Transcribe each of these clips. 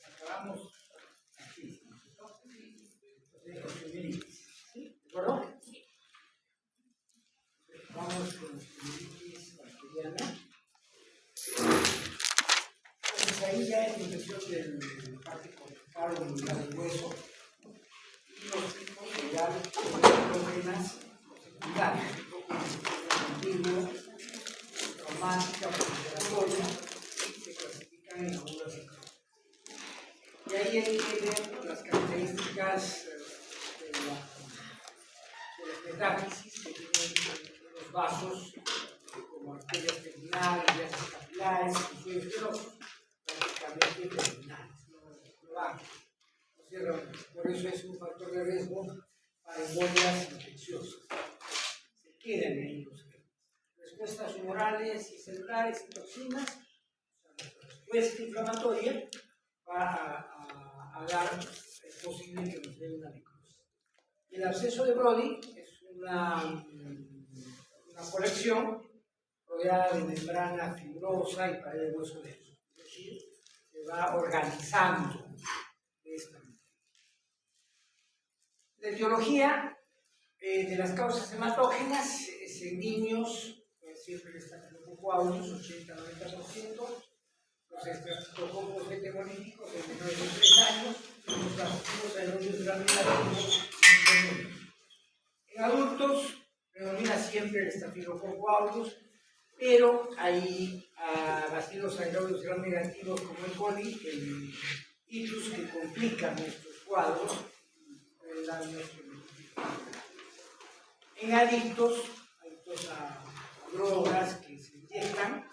acabamos aquí, ¿no? Osteomielitis, ¿sí? ¿De acuerdo? Vamos con osteomielitis bacteriana. Entonces ahí ya es infección del parte cortical o unidad del hueso. Y los tipos generales son patógenas secundarias, antiguo, traumática, respiratoria, se clasifican en agudas y crónicas. Y ahí hay que ver las características de la metáfisis que tienen los vasos, como arterias terminales, vías capilares, y esclerosis, prácticamente terminales, no van. Por eso es un factor de riesgo para embolias infecciosas. Se quedan ahí los genes. Respuestas humorales y celulares y toxinas, o sea, la respuesta inflamatoria va a dar, es posible que nos dé una necrosis. El absceso de Brody es una colección rodeada de membrana fibrosa y pared de hueso denso. Es decir, se va organizando de esta manera. La etiología de las causas hematógenas es en niños, siempre el estafilococo aureus, 80-90%, los estreptococos heterolíticos de menores de 3 años, los plasmodios aerobios gram-negativos. En adultos predomina siempre el estafilococo aureus, pero hay bacilos aerobios gram-negativos como el coli, el itus, que complican estos cuadros. En adictos a drogas que se inyectan,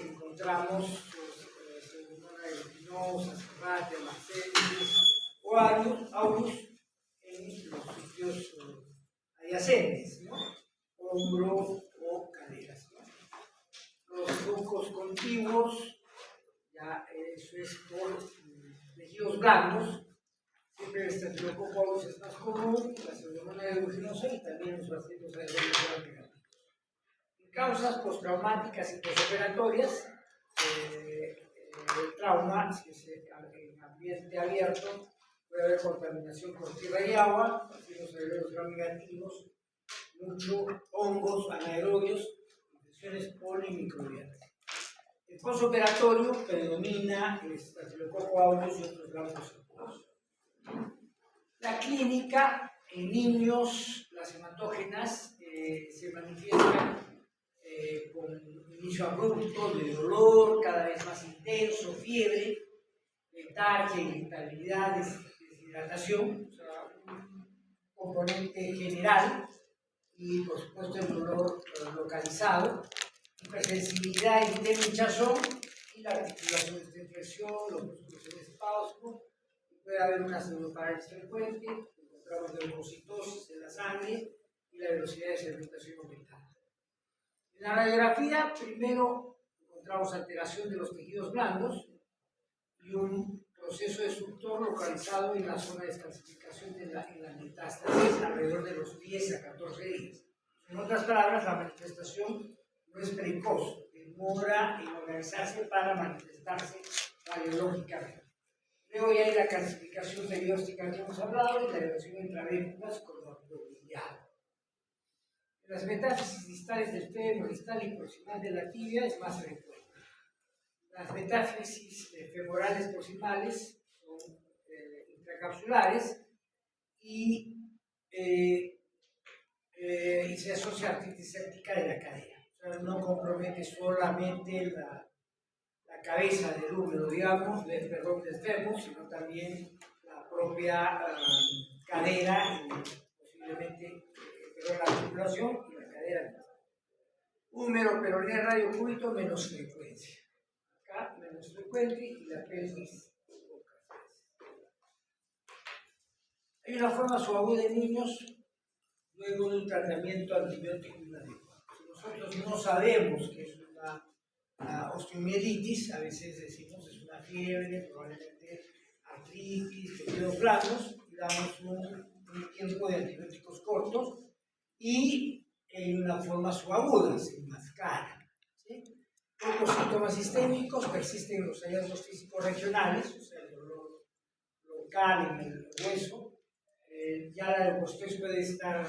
encontramos pseudomonas aeruginosa, serratia, marcellus o aureus en los sitios adyacentes, ¿no? Hombro o caderas, ¿no? Los troncos contiguos, ya eso es por tejidos blandos. Siempre el estafilococo aureus es más común, la pseudomonas aeruginosa y también los bacilos aerobios gram-negativos. En causas postraumáticas y posoperatorias, el trauma, si es en ambiente abierto, puede haber contaminación por tierra y agua, bacilos aerobios gram-negativos, mucho hongos anaerobios, infecciones polimicrobianas. En posoperatorio predomina el estafilococo aureus y otros gram positivos. La clínica en niños, las hematógenas se manifiestan con inicio abrupto, de dolor cada vez más intenso, fiebre, letargia, irritabilidad, deshidratación, o sea, un componente general y por supuesto el dolor localizado, hipersensibilidad y hinchazón y la articulación de inflexión, los músculos en espasmo. Puede haber una pseudoparálisis frecuente, encontramos leucocitosis en la sangre y la velocidad de sedimentación aumentada. En la radiografía, primero encontramos alteración de los tejidos blandos y un proceso destructor localizado en la zona de descalcificación en la metástasis alrededor de los 10 a 14 días. En otras palabras, la manifestación no es precoz, demora en organizarse para manifestarse radiológicamente. Luego ya hay la calcificación perióstica que hemos hablado y la elevación intravenosa con abdominal. En las metástasis distales del fémur, distal y proximal de la tibia es más frecuente. Las metástasis femorales proximales son intracapsulares y se asocia a artritis séptica de la cadera. O sea, no compromete solamente la cabeza del húmero, digamos, del fémur, sino también la propia cadera y posiblemente la articulación y la cadera. Húmero, peroné, radio cúbito, menos frecuencia. Acá menos frecuente y la pelvis pocas veces. Hay una forma subaguda en niños luego de un tratamiento antibiótico inadecuado. Si nosotros no sabemos que es una osteomielitis, a veces decimos es una fiebre, probablemente artritis, tejidos blandos, y damos un tiempo de antibióticos cortos y en una forma subaguda, se enmascara, ¿sí? Pocos síntomas sistémicos, persisten los hallazgos físicos regionales, o sea, el dolor local en el hueso. Ya la leucocitosis puede estar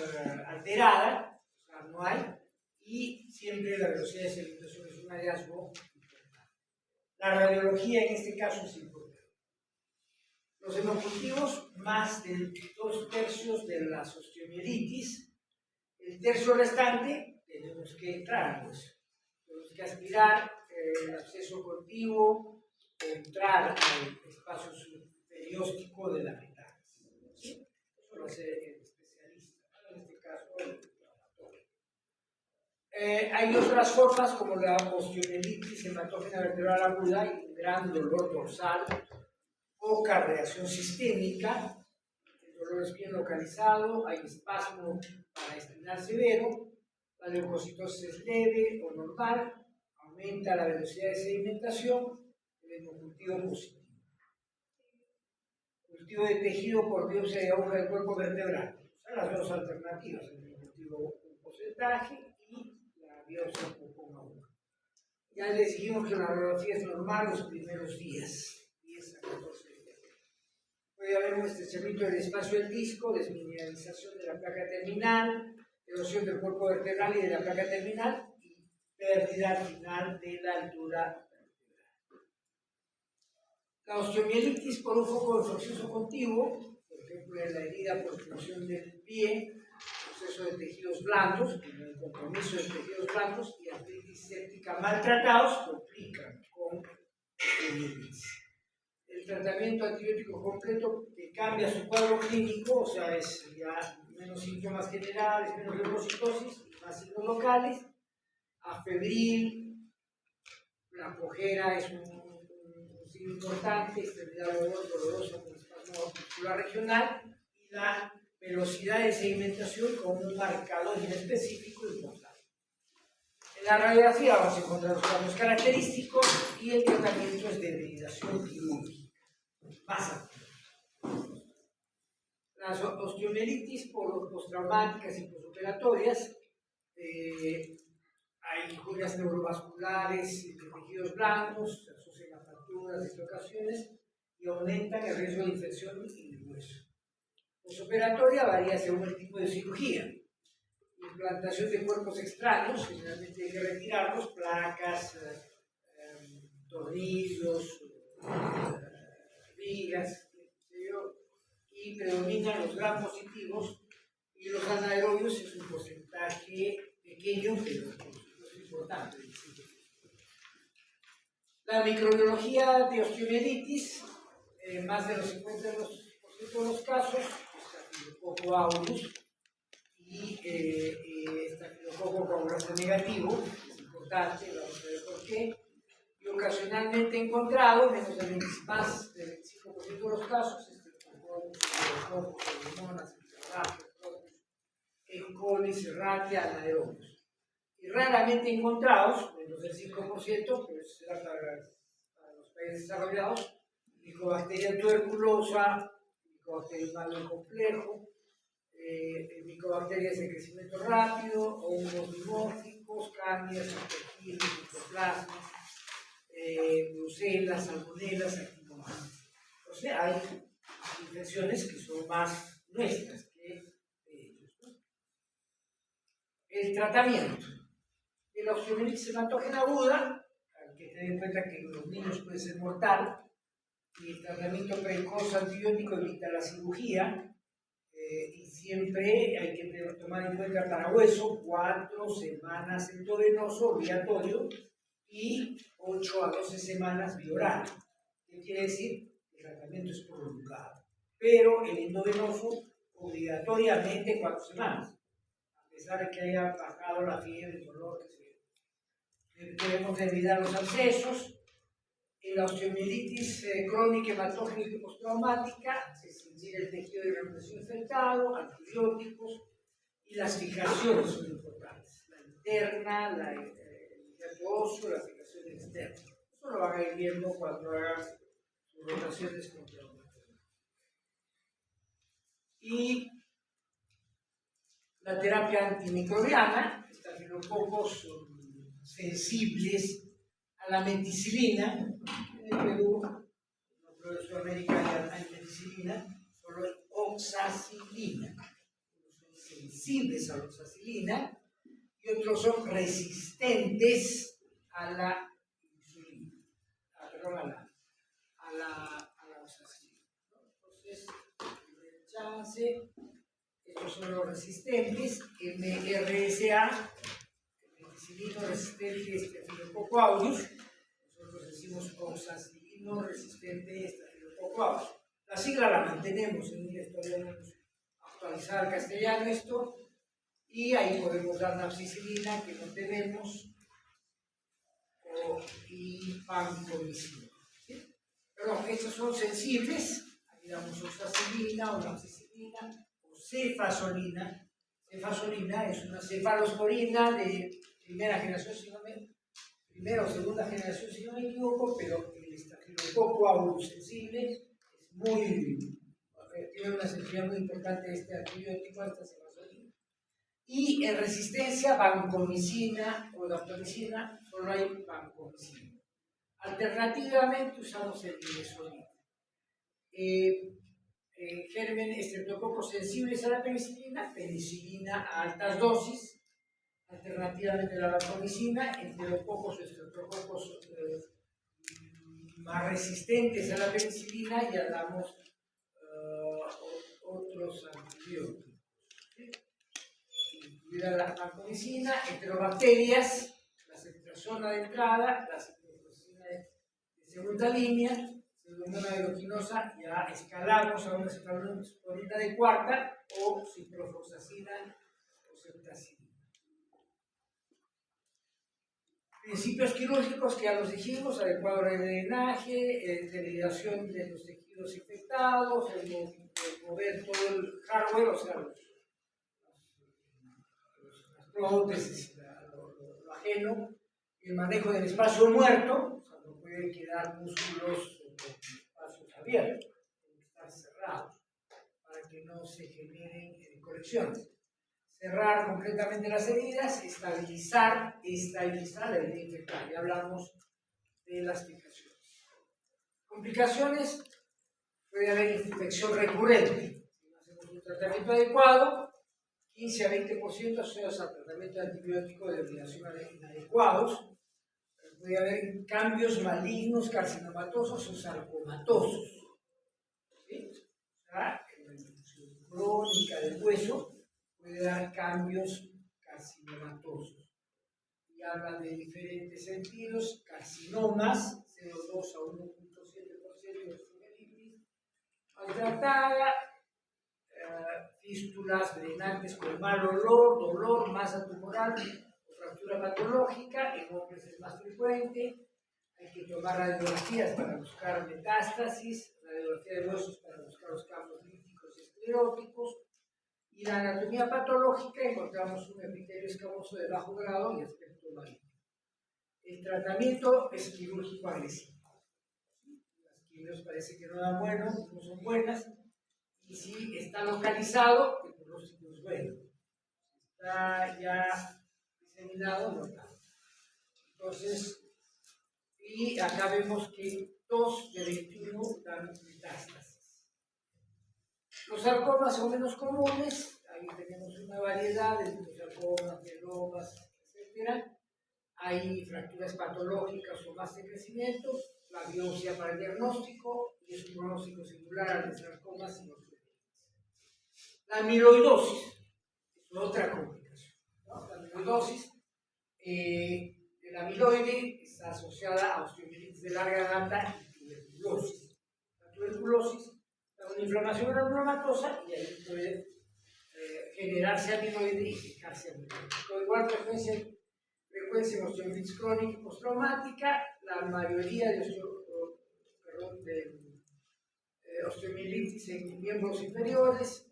alterada, o sea, no hay, y siempre la velocidad de sedimentación es un hallazgo importante. La radiología en este caso es importante. Los hemocultivos, más de 2/3 de las osteomielitis. El tercio restante tenemos que entrar, pues. Tenemos que aspirar el absceso contigo, entrar al espacio perióstico de la metástasis. ¿Sí? Eso lo hace el especialista, en este caso el laboratorio. Hay otras formas como la osteomielitis hematógena vertebral aguda y un gran dolor dorsal, poca reacción sistémica, el dolor es bien localizado, hay espasmo para espinal severo, la leucocitosis es leve o normal, aumenta la velocidad de sedimentación, el hemocultivo positivo. Cultivo de tejido por biopsia de aguja del cuerpo vertebral. Son las dos alternativas, el hemocultivo con porcentaje y la biopsia con aguja. Ya les dijimos que la radiografía es normal los primeros días, 10 a 14 días. Puede haber un estrechamiento del espacio del disco, desmineralización de la placa terminal, erosión del cuerpo vertebral y de la placa terminal y pérdida final de la altura vertebral. La osteomielitis por un foco infeccioso continuo, por ejemplo en la herida por explosión del pie, proceso de tejidos blandos, el compromiso de tejidos blandos y artritis séptica maltratados complican con osteomielitis. El tratamiento antibiótico completo que cambia su cuadro clínico, o sea, es ya menos síntomas generales, menos leucocitosis, más signos locales, afebril, la cojera es un signo importante, extremidad dolorosa con espasmo muscular regional y la velocidad de sedimentación con un marcador específico importante. En la radiografía vamos a encontrar los cambios característicos y el tratamiento es de debilidación quirúrgica. Más activo. Las osteomielitis postraumáticas y postoperatorias, hay injurias neurovasculares de tejidos blancos, se asocian a fracturas, dislocaciones y aumentan el riesgo de infección en el hueso. Postoperatoria varía según el tipo de cirugía. Implantación de cuerpos extraños, generalmente hay que retirarlos, placas, tornillos, vigas, y predominan los gram positivos y los anaerobios es un porcentaje pequeño, pero es importante. La microbiología de osteomielitis, más de los 50% de los casos, Staphylococcus aureus y Staphylococcus coagulante negativo, es importante, vamos a ver por qué. Y ocasionalmente encontrado, menos del 25% de los casos, Pseudomonas, E. coli, Serratia, anaerobios. Y raramente encontrados, menos del 5%, pero eso será para los países desarrollados, Mycobacteria tuberculosa, Mycobacterium malum complejo, Mycobacterias de crecimiento rápido, hongos dimórficos, cándida, aspergillus, micoplasmas, brucelas, salmonelas, actinomyces. O sea, hay infecciones que son más nuestras que ellos, ¿no? El tratamiento de la osteomielitis hematógena aguda, hay que tener en cuenta que en los niños puede ser mortal, y el tratamiento precoz antibiótico evita la cirugía, y siempre hay que tomar en cuenta para hueso 4 semanas endovenoso obligatorio y 8 a 12 semanas bioral. ¿Qué quiere decir? El tratamiento es prolongado, pero el endovenoso obligatoriamente 4 semanas, a pesar de que haya bajado la fiebre, el dolor, que sea. Debemos evitar los abscesos. En la osteomielitis crónica hematógena y postraumática, extinguir el tejido de granulación infectado, antibióticos y las fijaciones son importantes. La interna, el hiato óseo, la fijación externa. Eso lo van a ir viendo cuando hagan sus rotaciones con traumatismo. Y la terapia antimicrobiana, estafilococos son sensibles a la meticilina. En el Perú, no creo que en Sudamérica hay meticilina, solo hay oxacilina. Unos son sensibles a la oxacilina y otros son resistentes a la insulina, a la oxacilina. Entonces, primer chance, estos son los resistentes, MRSA, meticilino resistente Staphylococcus aureus, nosotros decimos oxacilino resistente Staphylococcus aureus. La sigla la mantenemos, en inglés todavía no hemos actualizado al castellano esto, y ahí podemos dar nafcicilina que no tenemos, y vancomicina. ¿Sí? Perdón, estos son sensibles, ahí damos oxacilina o nafcicilina o cefazolina. Cefazolina es una cefalosporina de primera o segunda generación, si no me equivoco, pero el Staphylococcus aureus sensible es tiene una sensibilidad muy importante de este antibiótico, esta cefazolina. Y en resistencia, vancomicina o daptomicina, solo hay vancomicina. Alternativamente usamos el midazolam. Gérmenes estreptococos sensibles a la penicilina a altas dosis, alternativamente la vancomicina, enterococos o estreptococos más resistentes a la penicilina, y hablamos otros antibióticos. ¿Sí? Incluida la vancomicina, enterobacterias, la ceftriaxona de entrada, la ciprofloxacina de segunda línea, pseudomonas aeruginosa, ya escalamos a una cefalosporina de cuarta, o ciprofloxacina o ceftazina. Principios quirúrgicos que ya los dijimos: adecuado drenaje, esterilización de los tejidos infectados, el mover todo el hardware, o sea, las prótesis, lo ajeno, el manejo del espacio muerto, o sea, no puede quedar músculos con espacios abiertos, tienen que estar cerrados para que no se generen conexiones. Cerrar completamente las heridas, estabilizar la herida infectada. Ya hablamos de las complicaciones. Complicaciones: puede haber infección recurrente. Si no hacemos un tratamiento adecuado, 15 a 20% asociados al tratamiento de antibiótico de obligación inadecuados. Puede haber cambios malignos, carcinomatosos o sarcomatosos. ¿Sí? O sea, la infección crónica del hueso puede dar cambios carcinomatosos. Y habla de diferentes sentidos: carcinomas, 0,2 a 1,7% de osteomielitis maltratada, fístulas drenantes con mal olor, dolor, masa tumoral o fractura patológica. En hombres es más frecuente. Hay que tomar radiografías para buscar metástasis, radiografía de huesos para buscar los campos líticos y escleróticos. Y la anatomía patológica encontramos un epitelio escamoso de bajo grado y aspecto maligno. El tratamiento es quirúrgico agresivo. Las quimios parece que no dan bueno, no son buenas, y si está localizado, el pronóstico es bueno. Si está ya diseminado, no está. Entonces, y acá vemos que 2 de 21 dan metástasis. Los sarcomas son menos comunes, ahí tenemos una variedad de sarcomas, mielomas, etc. Hay fracturas patológicas o más de crecimiento, la biopsia para el diagnóstico, y es un pronóstico singular al de sarcomas y los la amiloidosis es otra complicación, ¿no? La amiloidosis, el amiloide está asociada a osteomielitis de larga data y tuberculosis. La tuberculosis es una inflamación granulomatosa y ahí puede generarse amiloide y fijarse amiloide. Con igual frecuencia en osteomielitis crónica y postraumática, la mayoría de osteomielitis en miembros inferiores.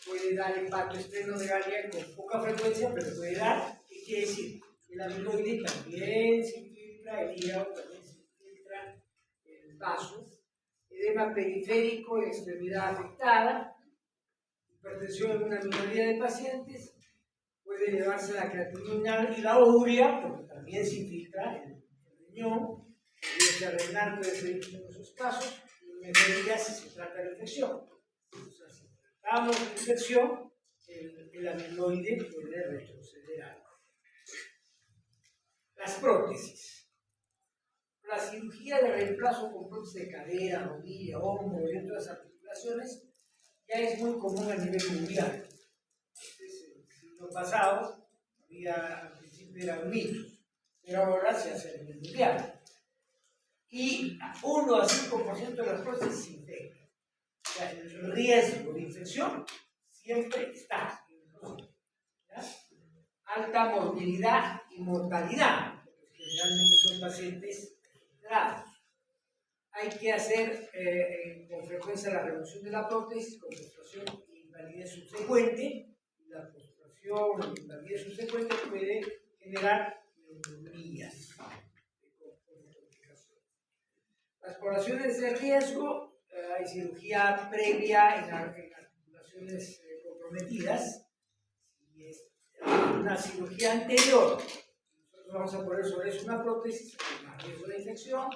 Puede dar hepatoesplenomegalia con poca frecuencia, pero puede dar. ¿Qué quiere decir? El amiloide también se infiltra, el hígado también se infiltra, el vaso. Edema periférico en extremidad afectada, hipertensión en una minoría de pacientes, puede elevarse la creatinina y la urea, porque también se infiltra el riñón, puede ser renal, puede ser en esos casos, y me vería si se trata de infección. O sea, si tratamos de infección, el amiloide puede retroceder algo. Las prótesis. La cirugía de reemplazo con prótesis de cadera, rodilla, hombro y otras articulaciones ya es muy común a nivel mundial. Entonces, en el siglo pasado, al principio eran mitos, pero ahora se hace a nivel mundial. Y 1 a 5% de las prótesis se infectan. O sea, el riesgo de infección siempre está. ¿Ya? Alta morbilidad y mortalidad, porque generalmente son pacientes graves. Hay que hacer con frecuencia la remoción de la prótesis con postración e invalidez subsecuente. La postración o invalidez subsecuente puede generar neumonías. Las poblaciones de riesgo, hay cirugía previa en articulaciones comprometidas. Si es una cirugía anterior, nosotros vamos a poner sobre eso una prótesis con más riesgo de infección.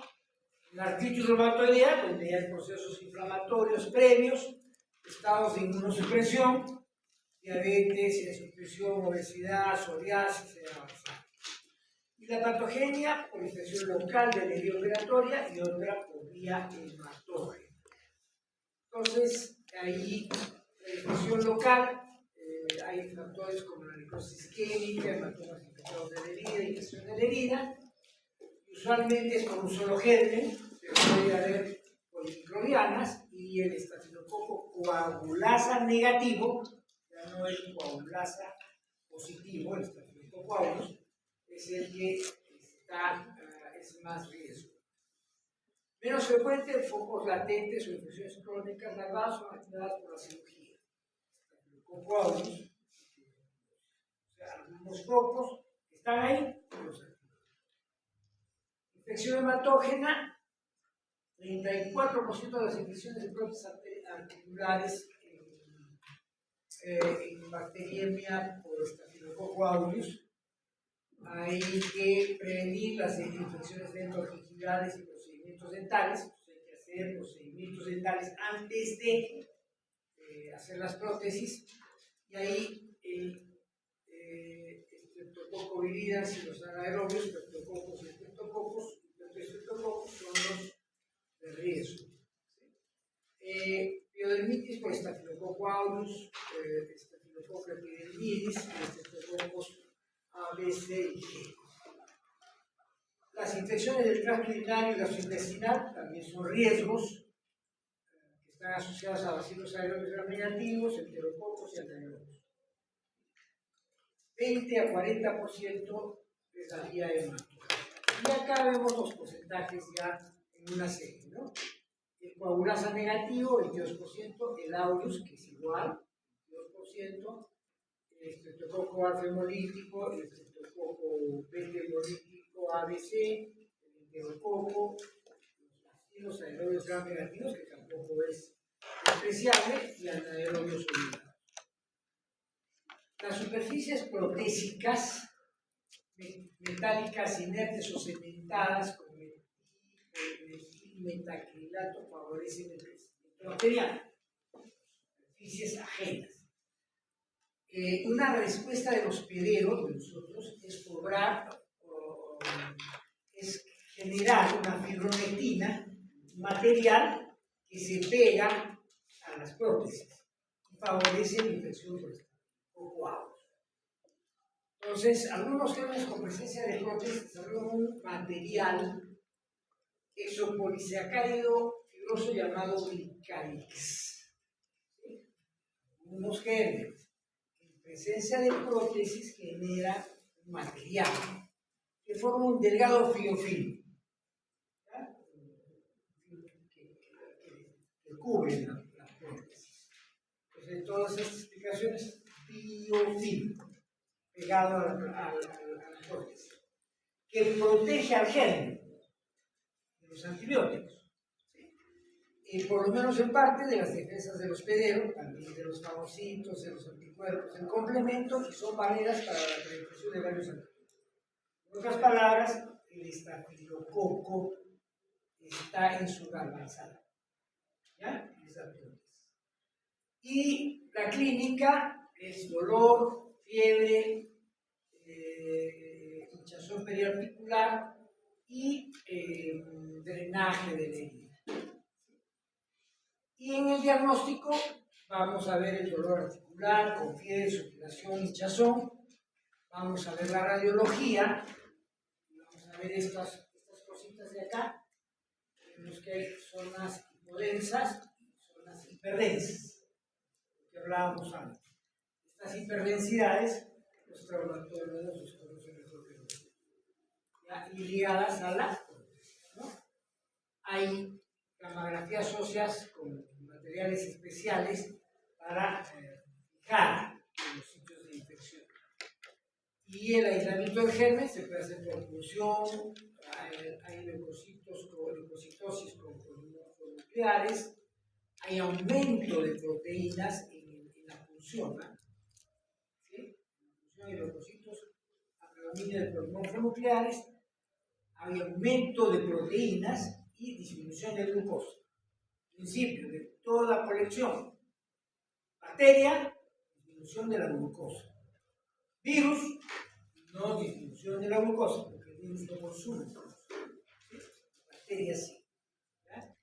La artritis reumatoidea, donde hay procesos inflamatorios previos, estados de inmunosupresión, diabetes, insuficiencia, obesidad, psoriasis, edad avanzada. Y la patogenia por infección local de la herida operatoria y otra por vía hematógena. Entonces, ahí la infección local, hay factores como la necrosis isquémica, hematomas infectados de la herida, infección de la herida. Usualmente es con un solo germen, se puede haber polimicrobianas y el estafilococo coagulasa negativo, ya no el coagulasa positivo, el estafilococo aureus, es el que es más riesgo. Menos frecuente, focos latentes o infecciones crónicas larvas son activadas por la cirugía. Estafilococo aureus, o sea, algunos focos están ahí, pero los infección hematógena, 34% de las infecciones de prótesis articulares en bacteriemia por estafilococo aureus. Hay que prevenir las infecciones dentoarticulares y procedimientos dentales. Hay que hacer procedimientos dentales antes de hacer las prótesis. Y ahí el Streptococcus viridans y los anaerobios, streptococos y streptococos son los de riesgo. Piodermitis por estafilococo aureus, estafilococo epidermidis, streptococos A, B, C y G. Las infecciones del tracto urinario y gastrointestinal también son riesgos que están asociados a bacilos aerobios gram-negativos, enterococos y anaerobios. 20 a 40% es la vía hematógena. Y acá vemos los porcentajes ya en una serie, ¿no? El coagulasa negativo, 22%, el aureus, que es igual, 22%, el streptococo alfa hemolítico, el streptococo beta hemolítico ABC, el enterococo, los aerobios gram negativos, que tampoco es despreciable, y anaerobios obligados. Las superficies protésicas metálicas inertes o cementadas con metacrilato favorecen el crecimiento bacteriano. Superficies ajenas. Una respuesta del hospedero de nosotros es es generar una fibronectina, un material que se pega a las prótesis y favorece la infección por estafilococo aureus. Entonces, algunos gérmenes con presencia de prótesis desarrollan un material exopolisacárido fibroso llamado Glicalix. ¿Sí? Unos gérmenes en presencia de prótesis genera un material que forma un delgado fiofilm que cubre la prótesis. Entonces, todas estas explicaciones, biofilm pegado a la prótesis, que protege al germen de los antibióticos, ¿sí? Y por lo menos en parte de las defensas del hospedero, también de los fagocitos, de los anticuerpos, en complemento, y son barreras para la penetración de varios antibióticos. En otras palabras, el estafilococo está en su garbanzada. ¿Ya? Esa prótesis. Y la clínica es dolor, fiebre, hinchazón periarticular y drenaje de la herida. Y en el diagnóstico vamos a ver el dolor articular con fiebre, supuración, hinchazón. Vamos a ver la radiología. Vamos a ver estas cositas de acá. Vemos que hay zonas hipodensas y zonas hiperdensas, que hablábamos antes. Estas hiperdensidades, los traumatólogos los conocen mejor que nosotros, y ligadas a la, ¿no? Hay gammagrafías óseas con materiales especiales para fijar los sitios de infección. Y el aislamiento del germen se puede hacer por punción, hay leucocitosis con nucleares, hay aumento de proteínas en la punción, ¿no? ¿Sí? En la punción de leucocitos a predominio de monofnucleares, hay aumento de proteínas y disminución de glucosa. Principio de toda colección. Bacteria, disminución de la glucosa. Virus, no disminución de la glucosa, porque el virus no consume. ¿Sí? Bacterias sí. ¿Ya?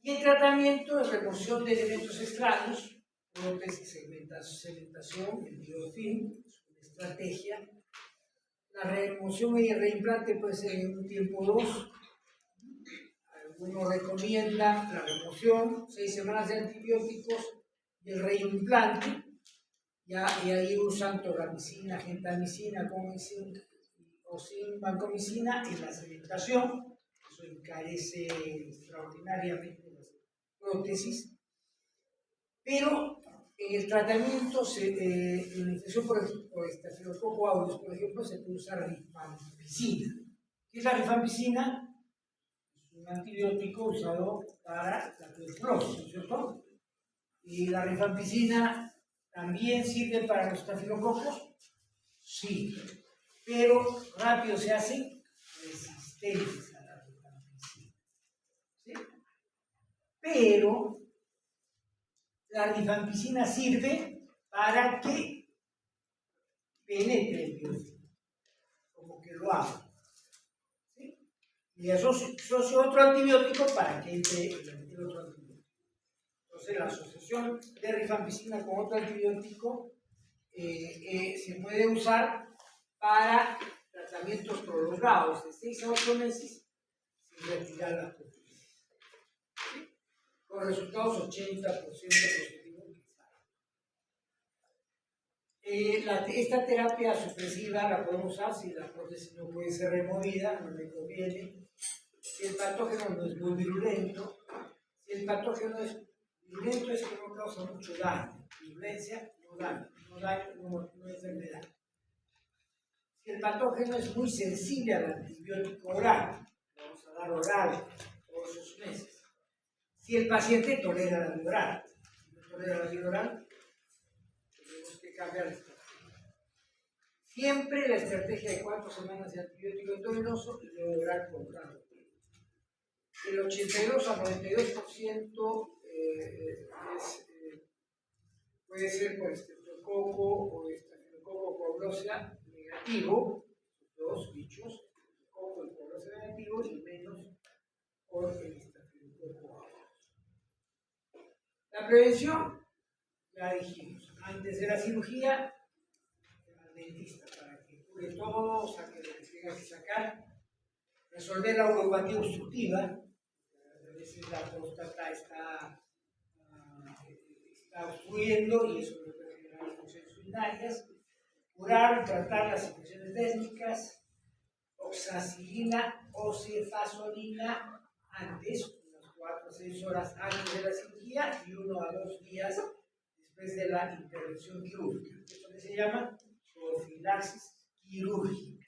Y el tratamiento es remoción de elementos extraños, prótesis, segmentación, el biofilm, es una estrategia. La remoción y el reimplante puede ser en un tiempo o dos. Algunos recomiendan la remoción, 6 semanas de antibióticos y el reimplante. Ya, y ahí usan toramicina, gentamicina, o sin vancomicina en la sedentación. Eso encarece extraordinariamente las prótesis. Pero en el tratamiento, en la infección por estafilococo aureus, por ejemplo, se puede usar rifampicina. ¿Qué es la rifampicina? Es un antibiótico usado para la tuberculosis, ¿no es cierto? Y la rifampicina ¿también sirve para los estafilococos? Sí, pero rápido se hacen resistentes a la rifampicina. ¿Sí? Pero la rifampicina sirve para que penetre el biofilm, como que lo haga. ¿Sí? Y asocio otro antibiótico para que entre el otro antibiótico. Entonces, la asociación de rifampicina con otro antibiótico se puede usar para tratamientos prolongados de 6 a 8 meses sin retirar la prótesis. ¿Sí? Con resultados 80% positivos. Esta terapia supresiva la podemos usar si la prótesis no puede ser removida, no le conviene. Si el patógeno no es muy virulento, si el patógeno es virulento es que no causa mucho daño. Virulencia, no daño, no enfermedad. Si el patógeno es muy sensible al antibiótico oral, vamos a dar oral todos esos meses. Si el paciente tolera la vía oral, si no tolera la vía oral, tenemos que cambiar la estrategia. Siempre la estrategia de 4 semanas de antibiótico endovenoso y lograr control. El 82 a 92% puede ser por estreptococo o estafilococo coagulosea negativo, dos bichos, coco y coagulosea negativo, y menos por el estafilococo aureus. La prevención, ya dijimos, antes de la cirugía, al dentista para que cure todo, saque lo que tenga que sacar, resolver la uropatía obstructiva. A veces la próstata está obstruyendo y eso puede generar infecciones urinarias. Curar, tratar las infecciones désmicas, oxacilina o cefazolina antes, unas 4 a 6 horas antes de la cirugía y 1 a 2 días después de la intervención quirúrgica. Esto que se llama profilaxis quirúrgica.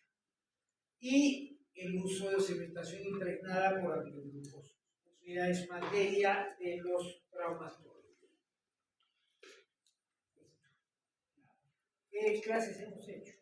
Y el uso de cementación impregnada por aminoglucosa. Eso ya es materia de los traumatólogos. ¿Qué clases hemos hecho?